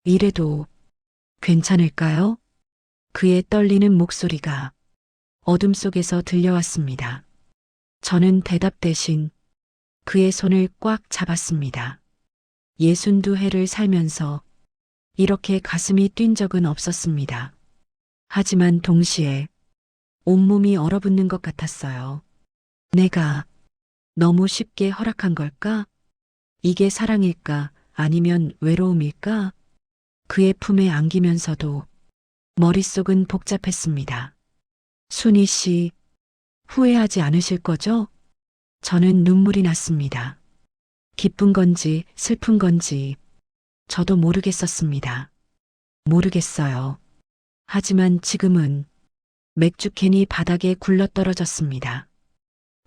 이래도 괜찮을까요? 그의 떨리는 목소리가 어둠 속에서 들려왔습니다. 저는 대답 대신 그의 손을 꽉 잡았습니다. 62해를 살면서 이렇게 가슴이 뛴 적은 없었습니다. 하지만 동시에 온몸이 얼어붙는 것 같았어요. 내가 너무 쉽게 허락한 걸까? 이게 사랑일까? 아니면 외로움일까? 그의 품에 안기면서도 머릿속은 복잡했습니다. 순희 씨, 후회하지 않으실 거죠? 저는 눈물이 났습니다. 기쁜 건지 슬픈 건지 저도 모르겠었습니다. 모르겠어요. 하지만 지금은 맥주 캔이 바닥에 굴러떨어졌습니다.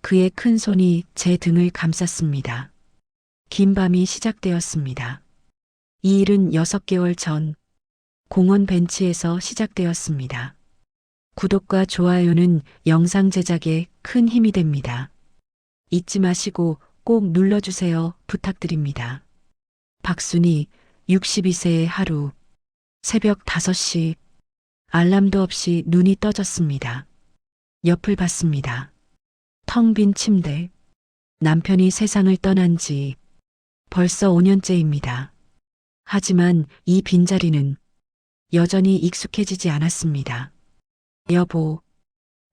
그의 큰 손이 제 등을 감쌌습니다. 긴 밤이 시작되었습니다. 이 일은 6개월 전 공원 벤치에서 시작되었습니다. 구독과 좋아요는 영상 제작에 큰 힘이 됩니다. 잊지 마시고 꼭 눌러주세요. 부탁드립니다. 박순희 62세의 하루 새벽 5시 알람도 없이 눈이 떠졌습니다. 옆을 봤습니다. 텅 빈 침대. 남편이 세상을 떠난 지 벌써 5년째입니다. 하지만 이 빈자리는 여전히 익숙해지지 않았습니다. 여보,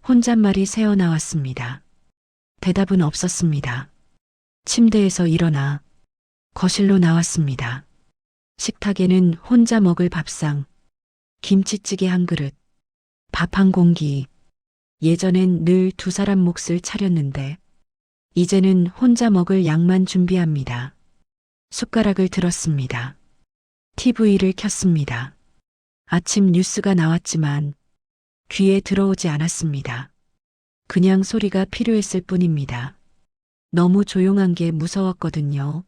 혼잣말이 새어나왔습니다. 대답은 없었습니다. 침대에서 일어나 거실로 나왔습니다. 식탁에는 혼자 먹을 밥상, 김치찌개 한 그릇, 밥 한 공기. 예전엔 늘 두 사람 몫을 차렸는데 이제는 혼자 먹을 양만 준비합니다. 숟가락을 들었습니다. TV를 켰습니다. 아침 뉴스가 나왔지만 귀에 들어오지 않았습니다. 그냥 소리가 필요했을 뿐입니다. 너무 조용한 게 무서웠거든요.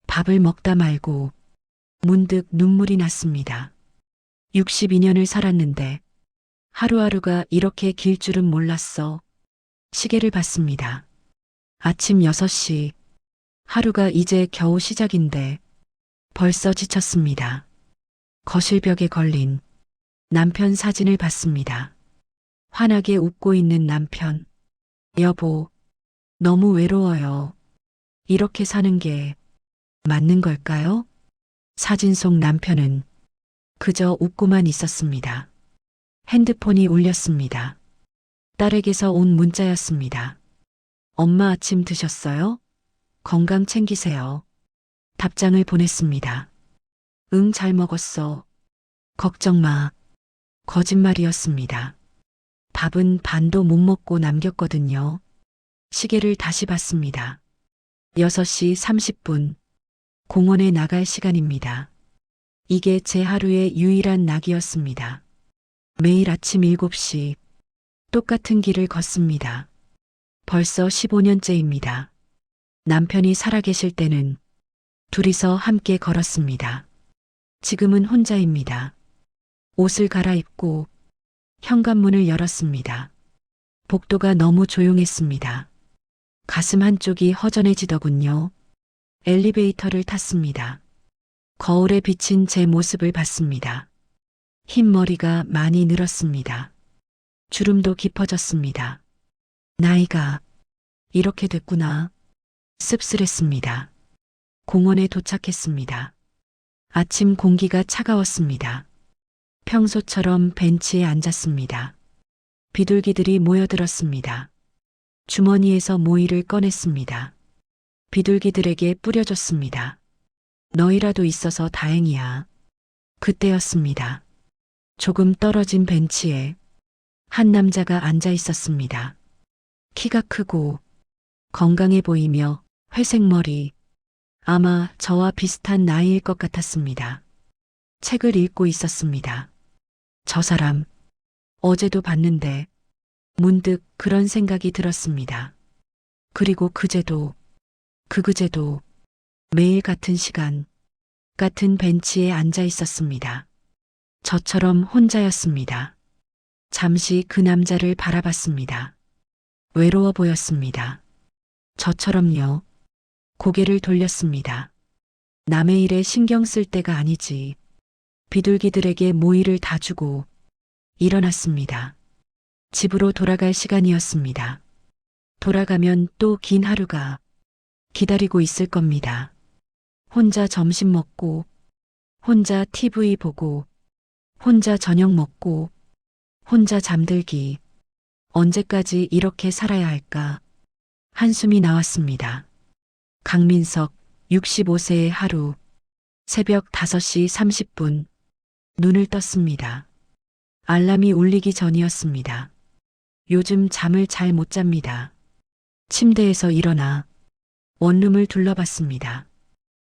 밥을 먹다 말고 문득 눈물이 났습니다. 62년을 살았는데 하루하루가 이렇게 길 줄은 몰랐어. 시계를 봤습니다. 아침 6시. 하루가 이제 겨우 시작인데 벌써 지쳤습니다. 거실 벽에 걸린 남편 사진을 봤습니다. 환하게 웃고 있는 남편. 여보, 너무 외로워요. 이렇게 사는 게 맞는 걸까요? 사진 속 남편은 그저 웃고만 있었습니다. 핸드폰이 울렸습니다. 딸에게서 온 문자였습니다. 엄마 아침 드셨어요? 건강 챙기세요. 답장을 보냈습니다. 응, 잘 먹었어. 걱정 마. 거짓말이었습니다. 밥은 반도 못 먹고 남겼거든요. 시계를 다시 봤습니다. 6시 30분. 공원에 나갈 시간입니다. 이게 제 하루의 유일한 낙이었습니다. 매일 아침 7시 똑같은 길을 걷습니다. 벌써 15년째입니다. 남편이 살아계실 때는 둘이서 함께 걸었습니다. 지금은 혼자입니다. 옷을 갈아입고 현관문을 열었습니다. 복도가 너무 조용했습니다. 가슴 한쪽이 허전해지더군요. 엘리베이터를 탔습니다. 거울에 비친 제 모습을 봤습니다. 흰 머리가 많이 늘었습니다. 주름도 깊어졌습니다. 나이가 이렇게 됐구나. 씁쓸했습니다. 공원에 도착했습니다. 아침 공기가 차가웠습니다. 평소처럼 벤치에 앉았습니다. 비둘기들이 모여들었습니다. 주머니에서 모이를 꺼냈습니다. 비둘기들에게 뿌려줬습니다. 너희라도 있어서 다행이야. 그때였습니다. 조금 떨어진 벤치에 한 남자가 앉아 있었습니다. 키가 크고 건강해 보이며 회색 머리, 아마 저와 비슷한 나이일 것 같았습니다. 책을 읽고 있었습니다. 저 사람, 어제도 봤는데 문득 그런 생각이 들었습니다. 그리고 그제도, 그제도 매일 같은 시간, 같은 벤치에 앉아 있었습니다. 저처럼 혼자였습니다. 잠시 그 남자를 바라봤습니다. 외로워 보였습니다. 저처럼요. 고개를 돌렸습니다. 남의 일에 신경 쓸 때가 아니지. 비둘기들에게 모이를 다 주고 일어났습니다. 집으로 돌아갈 시간이었습니다. 돌아가면 또 긴 하루가 기다리고 있을 겁니다. 혼자 점심 먹고, 혼자 TV 보고, 혼자 저녁 먹고, 혼자 잠들기. 언제까지 이렇게 살아야 할까? 한숨이 나왔습니다. 강민석, 65세의 하루. 새벽 5시 30분. 눈을 떴습니다. 알람이 울리기 전이었습니다. 요즘 잠을 잘 못 잡니다. 침대에서 일어나 원룸을 둘러봤습니다.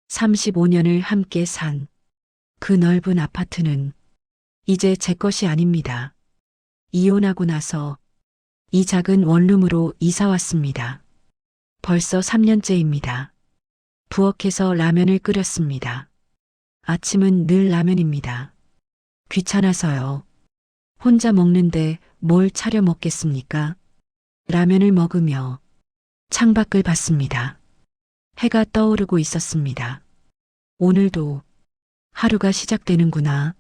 35년을 함께 산 그 넓은 아파트는 이제 제 것이 아닙니다. 이혼하고 나서 이 작은 원룸으로 이사 왔습니다. 벌써 3년째입니다. 부엌에서 라면을 끓였습니다. 아침은 늘 라면입니다. 귀찮아서요. 혼자 먹는데 뭘 차려 먹겠습니까? 라면을 먹으며 창밖을 봤습니다. 해가 떠오르고 있었습니다. 오늘도 하루가 시작되는구나.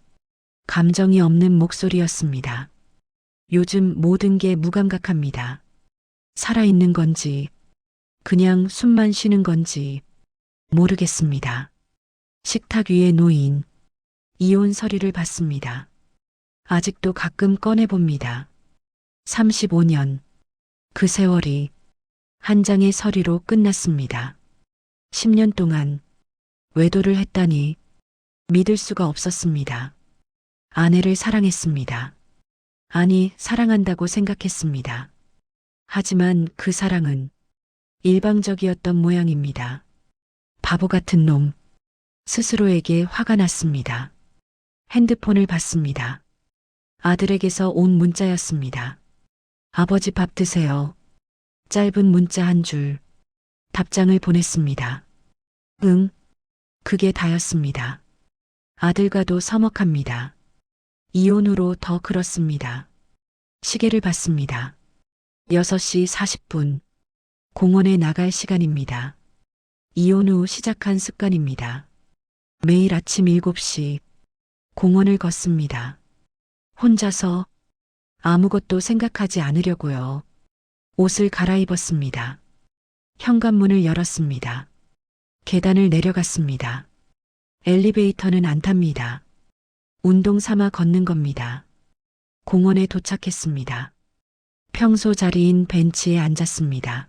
감정이 없는 목소리였습니다. 요즘 모든 게 무감각합니다. 살아있는 건지, 그냥 숨만 쉬는 건지 모르겠습니다. 식탁 위에 놓인 이혼 서류를 봤습니다. 아직도 가끔 꺼내봅니다. 35년. 그 세월이 한 장의 서류로 끝났습니다. 10년 동안 외도를 했다니 믿을 수가 없었습니다. 아내를 사랑했습니다. 아니, 사랑한다고 생각했습니다. 하지만 그 사랑은 일방적이었던 모양입니다. 바보 같은 놈. 스스로에게 화가 났습니다. 핸드폰을 봤습니다. 아들에게서 온 문자였습니다. 아버지 밥 드세요. 짧은 문자 한 줄. 답장을 보냈습니다. 응. 그게 다였습니다. 아들과도 서먹합니다. 이혼 후로 더 그렇습니다. 시계를 봤습니다. 6시 40분. 공원에 나갈 시간입니다. 이혼 후 시작한 습관입니다. 매일 아침 7시 공원을 걷습니다. 혼자서 아무것도 생각하지 않으려고요. 옷을 갈아입었습니다. 현관문을 열었습니다. 계단을 내려갔습니다. 엘리베이터는 안 탑니다. 운동 삼아 걷는 겁니다. 공원에 도착했습니다. 평소 자리인 벤치에 앉았습니다.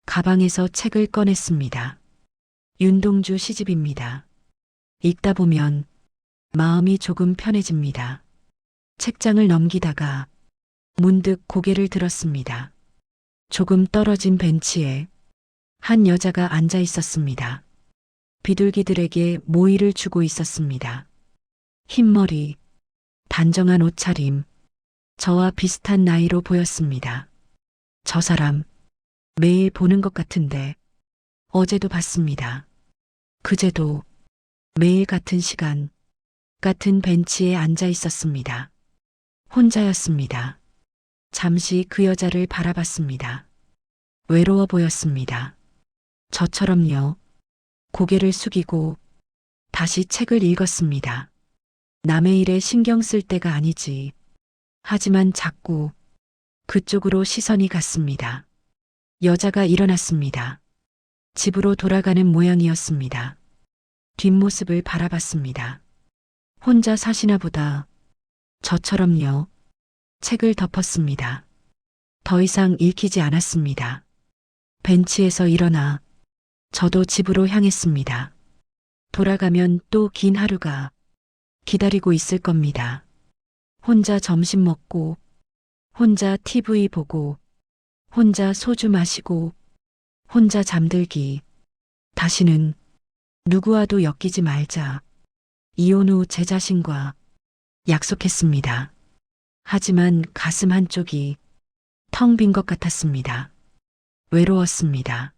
가방에서 책을 꺼냈습니다. 윤동주 시집입니다. 읽다 보면 마음이 조금 편해집니다. 책장을 넘기다가 문득 고개를 들었습니다. 조금 떨어진 벤치에 한 여자가 앉아 있었습니다. 비둘기들에게 모이를 주고 있었습니다. 흰머리, 단정한 옷차림, 저와 비슷한 나이로 보였습니다. 저 사람, 매일 보는 것 같은데 어제도 봤습니다. 그제도 매일 같은 시간, 같은 벤치에 앉아 있었습니다. 혼자였습니다. 잠시 그 여자를 바라봤습니다. 외로워 보였습니다. 저처럼요. 고개를 숙이고 다시 책을 읽었습니다. 남의 일에 신경 쓸 때가 아니지. 하지만 자꾸 그쪽으로 시선이 갔습니다. 여자가 일어났습니다. 집으로 돌아가는 모양이었습니다. 뒷모습을 바라봤습니다. 혼자 사시나 보다. 저처럼요. 책을 덮었습니다. 더 이상 읽히지 않았습니다. 벤치에서 일어나 저도 집으로 향했습니다. 돌아가면 또 긴 하루가 기다리고 있을 겁니다. 혼자 점심 먹고, 혼자 TV 보고, 혼자 소주 마시고, 혼자 잠들기. 다시는 누구와도 엮이지 말자. 이혼 후 제 자신과 약속했습니다. 하지만 가슴 한쪽이 텅 빈 것 같았습니다. 외로웠습니다.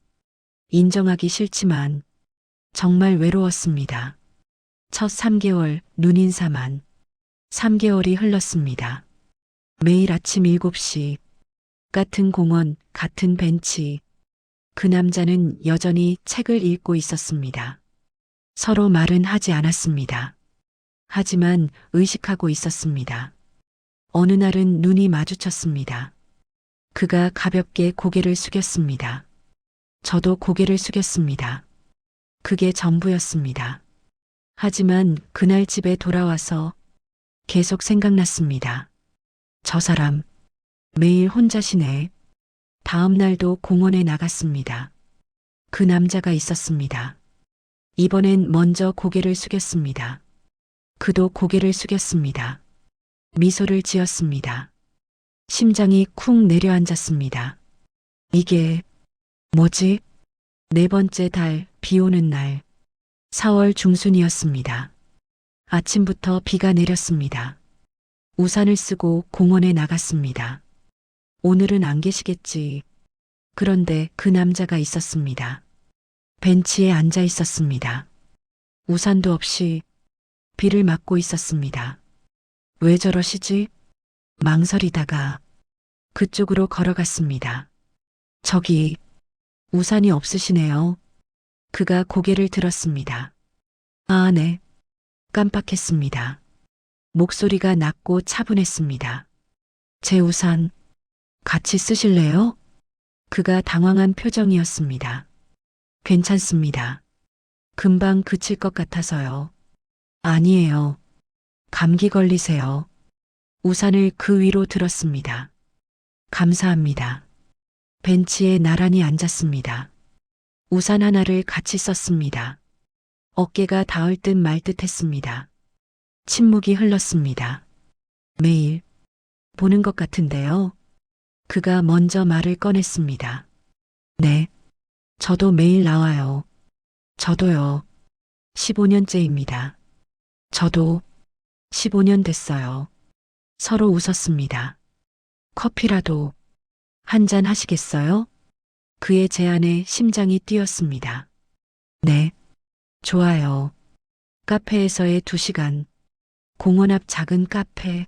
인정하기 싫지만 정말 외로웠습니다. 첫 3개월 눈인사만 3개월이 흘렀습니다. 매일 아침 7시 같은 공원, 같은 벤치. 그 남자는 여전히 책을 읽고 있었습니다. 서로 말은 하지 않았습니다. 하지만 의식하고 있었습니다. 어느 날은 눈이 마주쳤습니다. 그가 가볍게 고개를 숙였습니다. 저도 고개를 숙였습니다. 그게 전부였습니다. 하지만 그날 집에 돌아와서 계속 생각났습니다. 저 사람, 매일 혼자시네. 다음 날도 공원에 나갔습니다. 그 남자가 있었습니다. 이번엔 먼저 고개를 숙였습니다. 그도 고개를 숙였습니다. 미소를 지었습니다. 심장이 쿵 내려앉았습니다. 이게 뭐지? 네 번째 달, 비 오는 날. 4월 중순이었습니다. 아침부터 비가 내렸습니다. 우산을 쓰고 공원에 나갔습니다. 오늘은 안 계시겠지. 그런데 그 남자가 있었습니다. 벤치에 앉아 있었습니다. 우산도 없이 비를 맞고 있었습니다. 왜 저러시지? 망설이다가 그쪽으로 걸어갔습니다. 저기, 우산이 없으시네요. 그가 고개를 들었습니다. 아, 네. 깜빡했습니다. 목소리가 낮고 차분했습니다. 제 우산, 같이 쓰실래요? 그가 당황한 표정이었습니다. 괜찮습니다. 금방 그칠 것 같아서요. 아니에요. 감기 걸리세요. 우산을 그 위로 들었습니다. 감사합니다. 벤치에 나란히 앉았습니다. 우산 하나를 같이 썼습니다. 어깨가 닿을 듯 말 듯 했습니다. 침묵이 흘렀습니다. 매일 보는 것 같은데요. 그가 먼저 말을 꺼냈습니다. 네, 저도 매일 나와요. 저도요. 15년째입니다. 저도 15년 됐어요. 서로 웃었습니다. 커피라도 한 잔 하시겠어요? 그의 제안에 심장이 뛰었습니다. 네, 좋아요. 카페에서의 2시간, 공원 앞 작은 카페,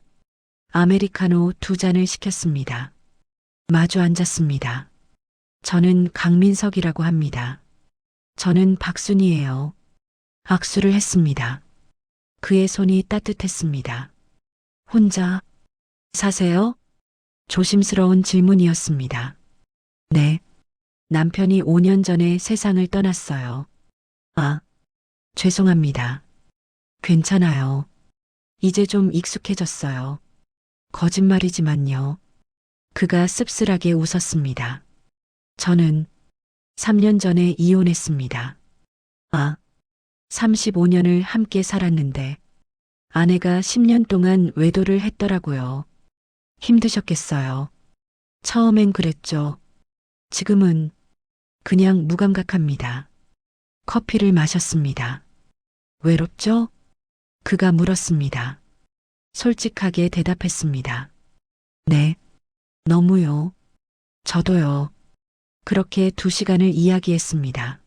아메리카노 2잔을 시켰습니다. 마주 앉았습니다. 저는 강민석이라고 합니다. 저는 박순이에요. 악수를 했습니다. 그의 손이 따뜻했습니다. 혼자 사세요? 조심스러운 질문이었습니다. 네. 남편이 5년 전에 세상을 떠났어요. 아, 죄송합니다. 괜찮아요. 이제 좀 익숙해졌어요. 거짓말이지만요. 그가 씁쓸하게 웃었습니다. 저는 3년 전에 이혼했습니다. 아, 35년을 함께 살았는데 아내가 10년 동안 외도를 했더라고요. 힘드셨겠어요. 처음엔 그랬죠. 지금은 그냥 무감각합니다. 커피를 마셨습니다. 외롭죠? 그가 물었습니다. 솔직하게 대답했습니다. 네, 너무요. 저도요. 그렇게 2시간을 이야기했습니다.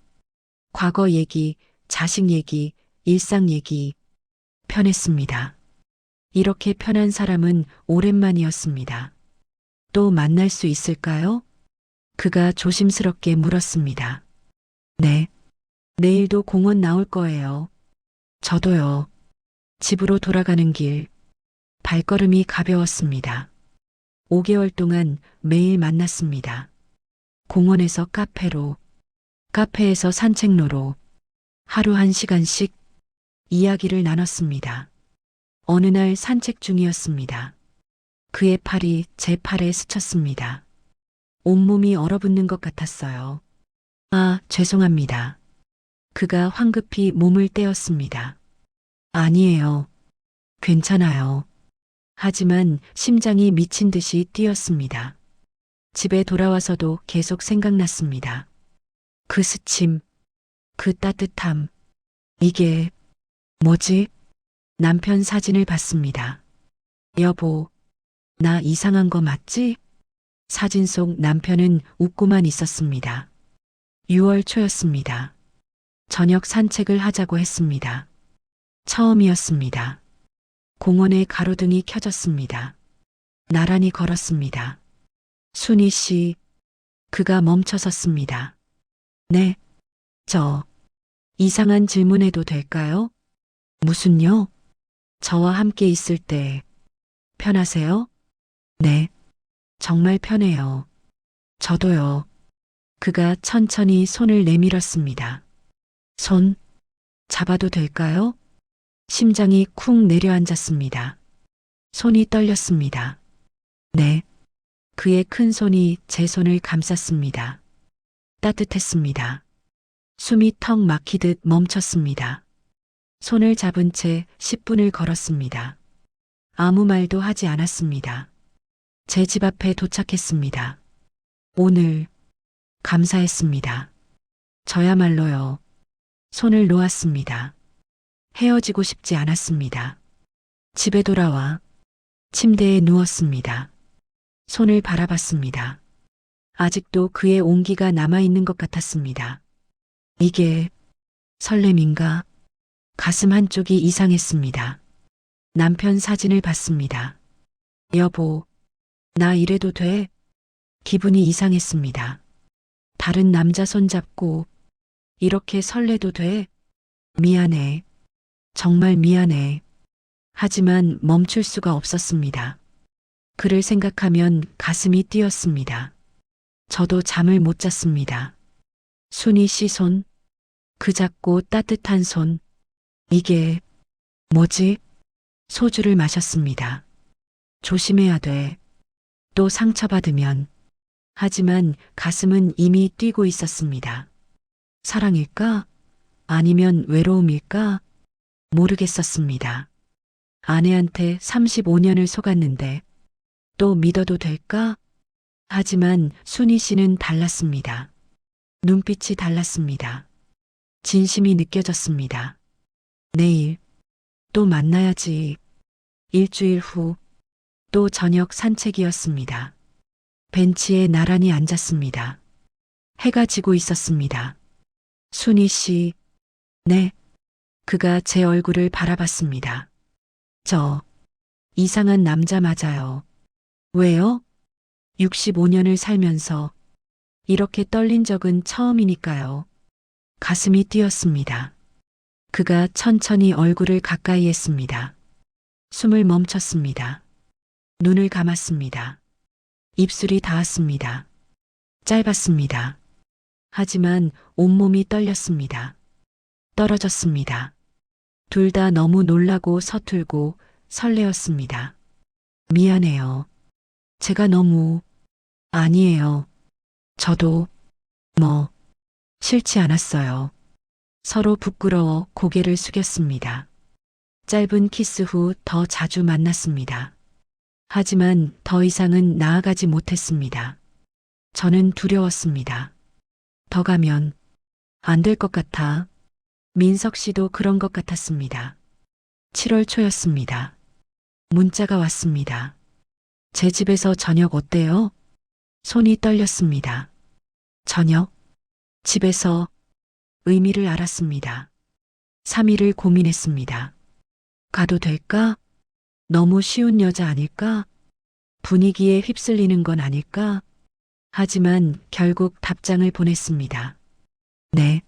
과거 얘기, 자식 얘기, 일상 얘기. 편했습니다. 이렇게 편한 사람은 오랜만이었습니다. 또 만날 수 있을까요? 그가 조심스럽게 물었습니다. 네. 내일도 공원 나올 거예요. 저도요. 집으로 돌아가는 길, 발걸음이 가벼웠습니다. 5개월 동안 매일 만났습니다. 공원에서 카페로, 카페에서 산책로로, 하루 1시간씩 이야기를 나눴습니다. 어느 날 산책 중이었습니다. 그의 팔이 제 팔에 스쳤습니다. 온몸이 얼어붙는 것 같았어요. 아, 죄송합니다. 그가 황급히 몸을 떼었습니다. 아니에요. 괜찮아요. 하지만 심장이 미친 듯이 뛰었습니다. 집에 돌아와서도 계속 생각났습니다. 그 스침, 그 따뜻함. 이게 뭐지? 남편 사진을 봤습니다. 여보, 나 이상한 거 맞지? 사진 속 남편은 웃고만 있었습니다. 6월 초였습니다. 저녁 산책을 하자고 했습니다. 처음이었습니다. 공원에 가로등이 켜졌습니다. 나란히 걸었습니다. 순희 씨, 그가 멈춰 섰습니다. 네, 저 이상한 질문해도 될까요? 무슨요? 저와 함께 있을 때 편하세요? 네, 정말 편해요. 저도요. 그가 천천히 손을 내밀었습니다. 손 잡아도 될까요? 심장이 쿵 내려앉았습니다. 손이 떨렸습니다. 네. 그의 큰 손이 제 손을 감쌌습니다. 따뜻했습니다. 숨이 턱 막히듯 멈췄습니다. 손을 잡은 채 10분을 걸었습니다. 아무 말도 하지 않았습니다. 제 집 앞에 도착했습니다. 오늘 감사했습니다. 저야말로요. 손을 놓았습니다. 헤어지고 싶지 않았습니다. 집에 돌아와 침대에 누웠습니다. 손을 바라봤습니다. 아직도 그의 온기가 남아있는 것 같았습니다. 이게 설렘인가? 가슴 한쪽이 이상했습니다. 남편 사진을 봤습니다. 여보, 나 이래도 돼? 기분이 이상했습니다. 다른 남자 손잡고 이렇게 설레도 돼? 미안해. 정말 미안해. 하지만 멈출 수가 없었습니다. 그를 생각하면 가슴이 뛰었습니다. 저도 잠을 못 잤습니다. 순이 씨 손, 그 작고 따뜻한 손, 이게 뭐지? 소주를 마셨습니다. 조심해야 돼. 또 상처받으면. 하지만 가슴은 이미 뛰고 있었습니다. 사랑일까? 아니면 외로움일까? 모르겠었습니다. 아내한테 35년을 속았는데 또 믿어도 될까? 하지만 순희 씨는 달랐습니다. 눈빛이 달랐습니다. 진심이 느껴졌습니다. 내일 또 만나야지. 일주일 후 또 저녁 산책이었습니다. 벤치에 나란히 앉았습니다. 해가 지고 있었습니다. 순희 씨, 네. 그가 제 얼굴을 바라봤습니다. 저 이상한 남자 맞아요. 왜요? 65년을 살면서 이렇게 떨린 적은 처음이니까요. 가슴이 뛰었습니다. 그가 천천히 얼굴을 가까이 했습니다. 숨을 멈췄습니다. 눈을 감았습니다. 입술이 닿았습니다. 짧았습니다. 하지만 온몸이 떨렸습니다. 떨어졌습니다. 둘 다 너무 놀라고 서툴고 설레었습니다. 미안해요. 제가 너무... 아니에요. 저도 싫지 않았어요. 서로 부끄러워 고개를 숙였습니다. 짧은 키스 후 더 자주 만났습니다. 하지만 더 이상은 나아가지 못했습니다. 저는 두려웠습니다. 더 가면 안 될 것 같아. 민석 씨도 그런 것 같았습니다. 7월 초였습니다. 문자가 왔습니다. 제 집에서 저녁 어때요? 손이 떨렸습니다. 저녁? 집에서 의미를 알았습니다. 3일을 고민했습니다. 가도 될까? 너무 쉬운 여자 아닐까? 분위기에 휩쓸리는 건 아닐까? 하지만 결국 답장을 보냈습니다. 네.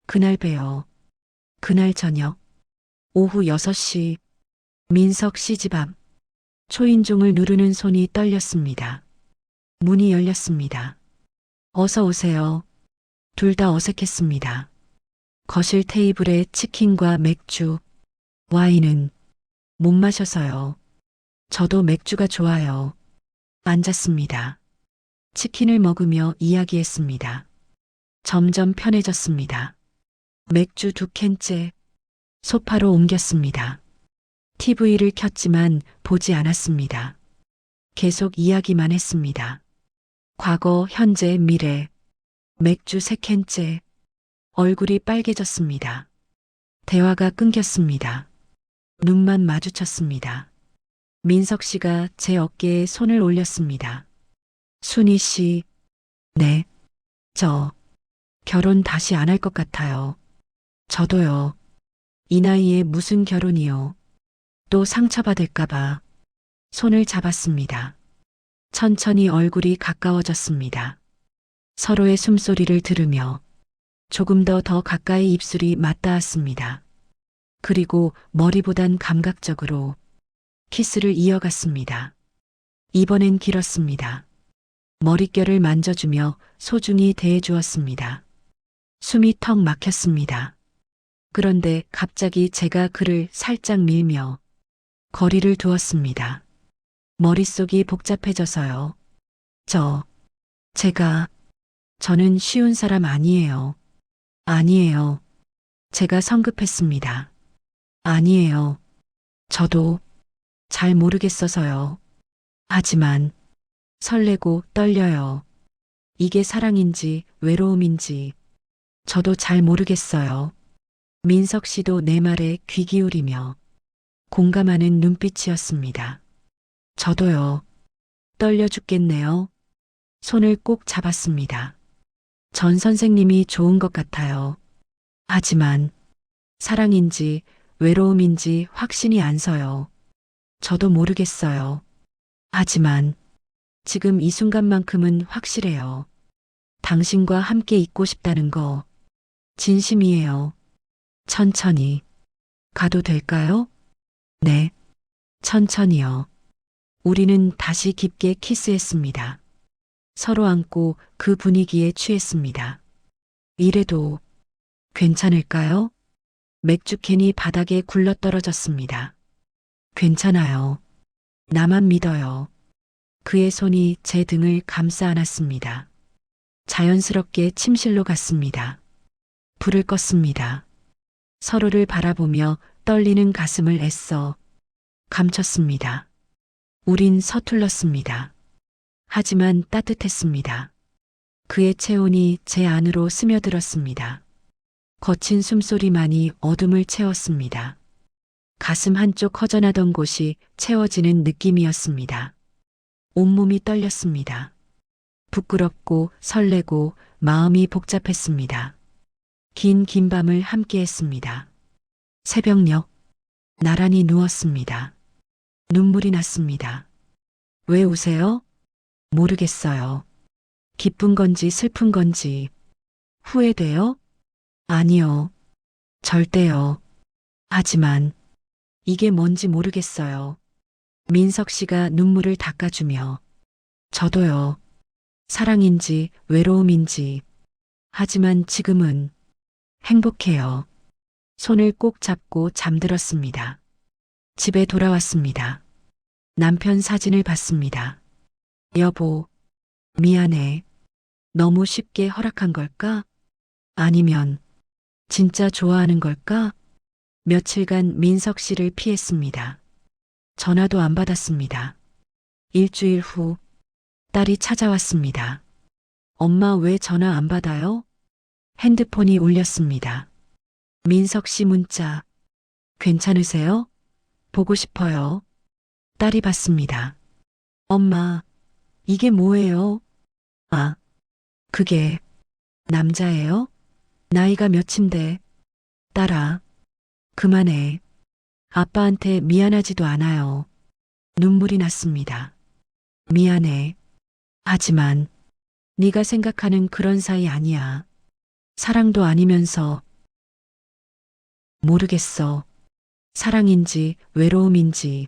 그날 봬요. 그날 저녁. 오후 6시. 민석 씨 집 앞. 초인종을 누르는 손이 떨렸습니다. 문이 열렸습니다. 어서 오세요. 둘 다 어색했습니다. 거실 테이블에 치킨과 맥주, 와인은 못 마셔서요. 저도 맥주가 좋아요. 앉았습니다. 치킨을 먹으며 이야기했습니다. 점점 편해졌습니다. 맥주 2캔째 소파로 옮겼습니다. TV를 켰지만 보지 않았습니다. 계속 이야기만 했습니다. 과거, 현재, 미래. 맥주 3캔째. 얼굴이 빨개졌습니다. 대화가 끊겼습니다. 눈만 마주쳤습니다. 민석 씨가 제 어깨에 손을 올렸습니다. 순희 씨, 네. 저 결혼 다시 안 할 것 같아요. 저도요. 이 나이에 무슨 결혼이요. 또 상처받을까봐. 손을 잡았습니다. 천천히 얼굴이 가까워졌습니다. 서로의 숨소리를 들으며 조금 더 가까이 입술이 맞닿았습니다. 그리고 머리보단 감각적으로 키스를 이어갔습니다. 이번엔 길었습니다. 머릿결을 만져주며 소중히 대해주었습니다. 숨이 턱 막혔습니다. 그런데 갑자기 제가 그를 살짝 밀며 거리를 두었습니다. 머릿속이 복잡해져서요. 제가, 저는 쉬운 사람 아니에요. 아니에요. 제가 성급했습니다. 아니에요. 저도 잘 모르겠어서요. 하지만 설레고 떨려요. 이게 사랑인지 외로움인지 저도 잘 모르겠어요. 민석 씨도 내 말에 귀 기울이며 공감하는 눈빛이었습니다. 저도요. 떨려 죽겠네요. 손을 꼭 잡았습니다. 전 선생님이 좋은 것 같아요. 하지만 사랑인지 외로움인지 확신이 안 서요. 저도 모르겠어요. 하지만 지금 이 순간만큼은 확실해요. 당신과 함께 있고 싶다는 거 진심이에요. 천천히 가도 될까요? 네, 천천히요. 우리는 다시 깊게 키스했습니다. 서로 안고 그 분위기에 취했습니다. 이래도 괜찮을까요? 맥주 캔이 바닥에 굴러떨어졌습니다. 괜찮아요. 나만 믿어요. 그의 손이 제 등을 감싸 안았습니다. 자연스럽게 침실로 갔습니다. 불을 껐습니다. 서로를 바라보며 떨리는 가슴을 애써 감췄습니다. 우린 서툴렀습니다. 하지만 따뜻했습니다. 그의 체온이 제 안으로 스며들었습니다. 거친 숨소리만이 어둠을 채웠습니다. 가슴 한쪽 허전하던 곳이 채워지는 느낌이었습니다. 온몸이 떨렸습니다. 부끄럽고 설레고 마음이 복잡했습니다. 긴 밤을 함께했습니다. 새벽녘 나란히 누웠습니다. 눈물이 났습니다. 왜 우세요? 모르겠어요. 기쁜 건지 슬픈 건지 후회돼요? 아니요. 절대요. 하지만 이게 뭔지 모르겠어요. 민석 씨가 눈물을 닦아주며 저도요. 사랑인지 외로움인지 하지만 지금은 행복해요. 손을 꼭 잡고 잠들었습니다. 집에 돌아왔습니다. 남편 사진을 봤습니다. 여보, 미안해. 너무 쉽게 허락한 걸까? 아니면 진짜 좋아하는 걸까? 며칠간 민석 씨를 피했습니다. 전화도 안 받았습니다. 일주일 후 딸이 찾아왔습니다. 엄마 왜 전화 안 받아요? 핸드폰이 울렸습니다. 민석 씨 문자. 괜찮으세요? 보고 싶어요. 딸이 받습니다. 엄마, 이게 뭐예요? 아, 그게 남자예요? 나이가 몇인데? 딸아, 그만해. 아빠한테 미안하지도 않아요. 눈물이 났습니다. 미안해. 하지만 네가 생각하는 그런 사이 아니야. 사랑도 아니면서 모르겠어. 사랑인지 외로움인지.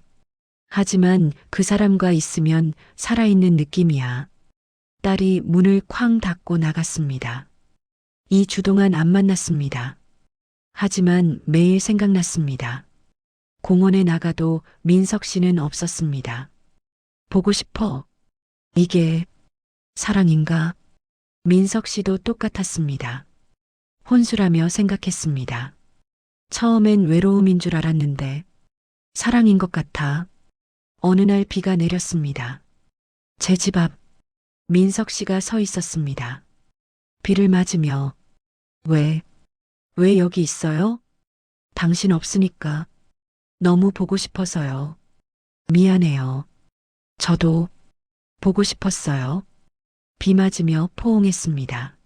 하지만 그 사람과 있으면 살아있는 느낌이야. 딸이 문을 쾅 닫고 나갔습니다. 2주 동안 안 만났습니다. 하지만 매일 생각났습니다. 공원에 나가도 민석 씨는 없었습니다. 보고 싶어. 이게 사랑인가? 민석 씨도 똑같았습니다. 혼수라며 생각했습니다. 처음엔 외로움인 줄 알았는데 사랑인 것 같아. 어느 날 비가 내렸습니다. 제 집 앞 민석 씨가 서 있었습니다. 비를 맞으며 왜 여기 있어요? 당신 없으니까 너무 보고 싶어서요. 미안해요. 저도 보고 싶었어요. 비 맞으며 포옹했습니다.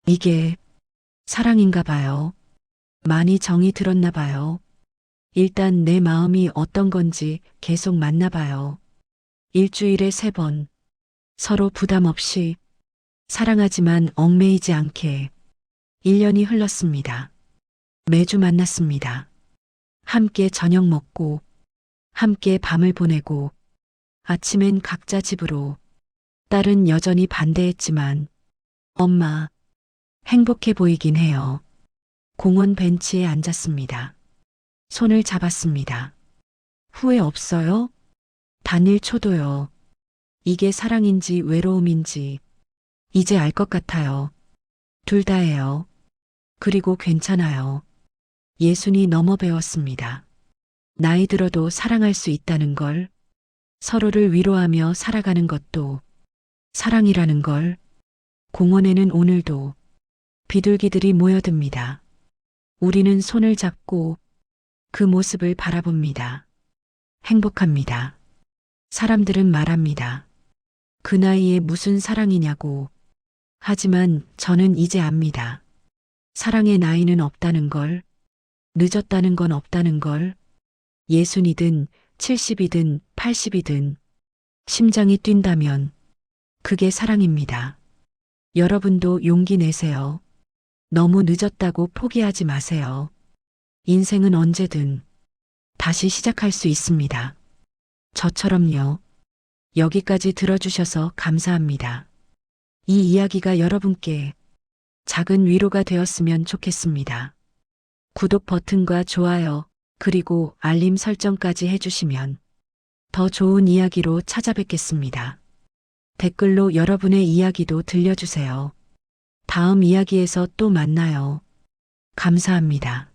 이게 사랑인가 봐요. 많이 정이 들었나 봐요. 일단 내 마음이 어떤 건지 계속 맞나 봐요. 일주일에 3번. 서로 부담 없이 사랑하지만 얽매이지 않게 1년이 흘렀습니다. 매주 만났습니다. 함께 저녁 먹고, 함께 밤을 보내고, 아침엔 각자 집으로. 딸은 여전히 반대했지만, 엄마, 행복해 보이긴 해요. 공원 벤치에 앉았습니다. 손을 잡았습니다. 후회 없어요? 단 1초도요. 이게 사랑인지 외로움인지 이제 알 것 같아요. 둘 다예요. 그리고 괜찮아요. 예순이 넘어 배웠습니다. 나이 들어도 사랑할 수 있다는 걸, 서로를 위로하며 살아가는 것도 사랑이라는 걸. 공원에는 오늘도 비둘기들이 모여듭니다. 우리는 손을 잡고 그 모습을 바라봅니다. 행복합니다. 사람들은 말합니다. 그 나이에 무슨 사랑이냐고. 하지만 저는 이제 압니다. 사랑의 나이는 없다는 걸, 늦었다는 건 없다는 걸. 60이든 70이든 80이든 심장이 뛴다면 그게 사랑입니다. 여러분도 용기 내세요. 너무 늦었다고 포기하지 마세요. 인생은 언제든 다시 시작할 수 있습니다. 저처럼요. 여기까지 들어주셔서 감사합니다. 이 이야기가 여러분께 작은 위로가 되었으면 좋겠습니다. 구독 버튼과 좋아요, 그리고 알림 설정까지 해주시면 더 좋은 이야기로 찾아뵙겠습니다. 댓글로 여러분의 이야기도 들려주세요. 다음 이야기에서 또 만나요. 감사합니다.